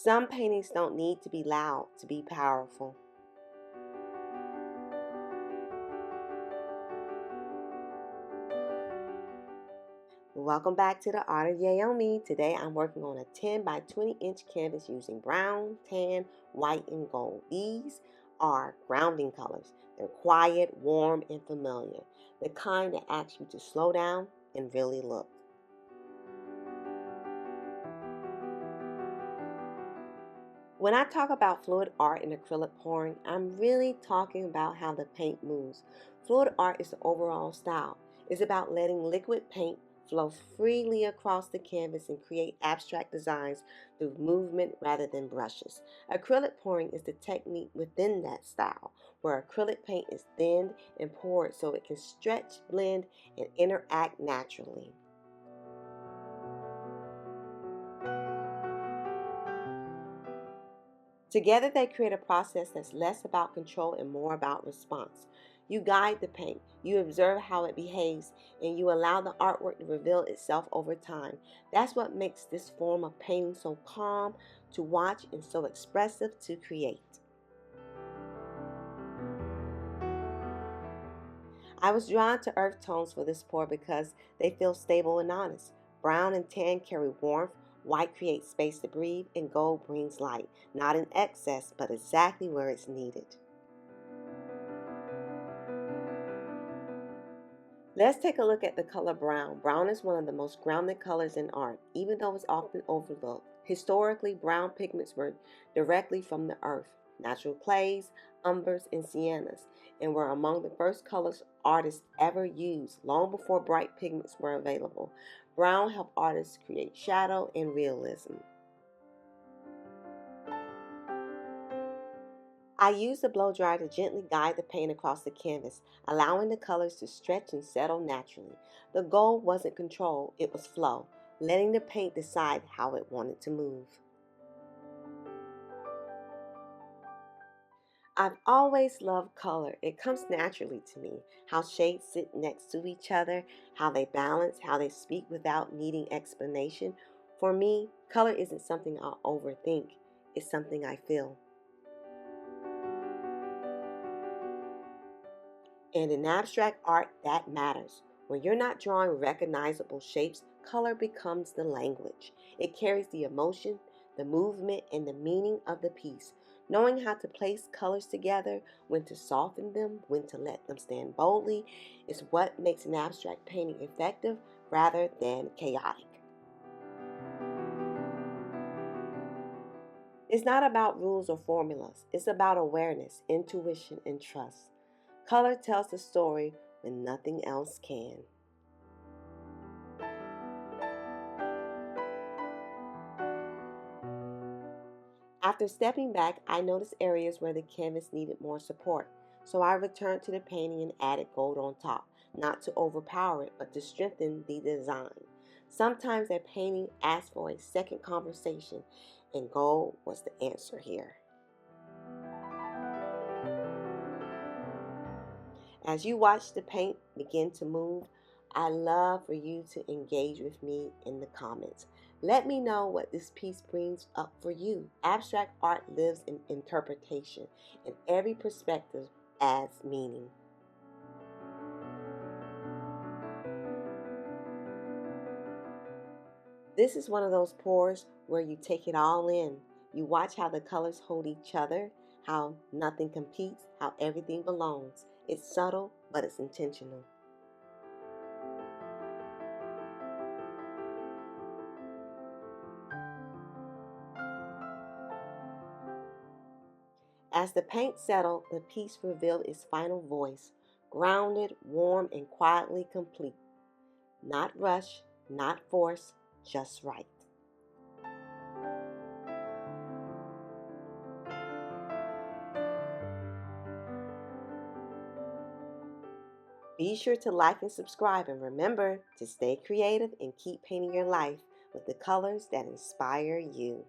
Some paintings don't need to be loud to be powerful. Welcome back to the Art of Yaomi. Today I'm working on a 10 by 20 inch canvas using brown, tan, white, and gold. These are grounding colors. They're quiet, warm, and familiar. The kind that asks you to slow down and really look. When I talk about fluid art and acrylic pouring, I'm really talking about how the paint moves. Fluid art is the overall style. It's about letting liquid paint flow freely across the canvas and create abstract designs through movement rather than brushes. Acrylic pouring is the technique within that style, where acrylic paint is thinned and poured so it can stretch, blend, and interact naturally. Together, they create a process that's less about control and more about response. You guide the paint, you observe how it behaves, and you allow the artwork to reveal itself over time. That's what makes this form of painting so calm to watch and so expressive to create. I was drawn to earth tones for this pour because they feel stable and honest. Brown and tan carry warmth, white creates space to breathe, and gold brings light, not in excess, but exactly where it's needed. Let's take a look at the color brown. Brown is one of the most grounded colors in art, even though it's often overlooked. Historically, brown pigments were directly from the earth, natural clays, umbers, and siennas, and were among the first colors artists ever used, long before bright pigments were available. Brown helped artists create shadow and realism. I used the blow dryer to gently guide the paint across the canvas, allowing the colors to stretch and settle naturally. The goal wasn't control, it was flow, letting the paint decide how it wanted to move. I've always loved color. It comes naturally to me. How shades sit next to each other, how they balance, how they speak without needing explanation. For me, color isn't something I'll overthink, it's something I feel. And in abstract art, that matters. When you're not drawing recognizable shapes, color becomes the language. It carries the emotion, the movement, and the meaning of the piece. Knowing how to place colors together, when to soften them, when to let them stand boldly, is what makes an abstract painting effective rather than chaotic. It's not about rules or formulas. It's about awareness, intuition, and trust. Color tells the story when nothing else can. After stepping back, I noticed areas where the canvas needed more support, so I returned to the painting and added gold on top, not to overpower it, but to strengthen the design. Sometimes a painting asks for a second conversation, and gold was the answer here. As you watch the paint begin to move, I love for you to engage with me in the comments. Let me know what this piece brings up for you. Abstract art lives in interpretation, and every perspective adds meaning. This is one of those pours where you take it all in. You watch how the colors hold each other, how nothing competes, how everything belongs. It's subtle, but it's intentional. As the paint settled, the piece revealed its final voice, grounded, warm, and quietly complete. Not rushed, not forced, just right. Be sure to like and subscribe, and remember to stay creative and keep painting your life with the colors that inspire you.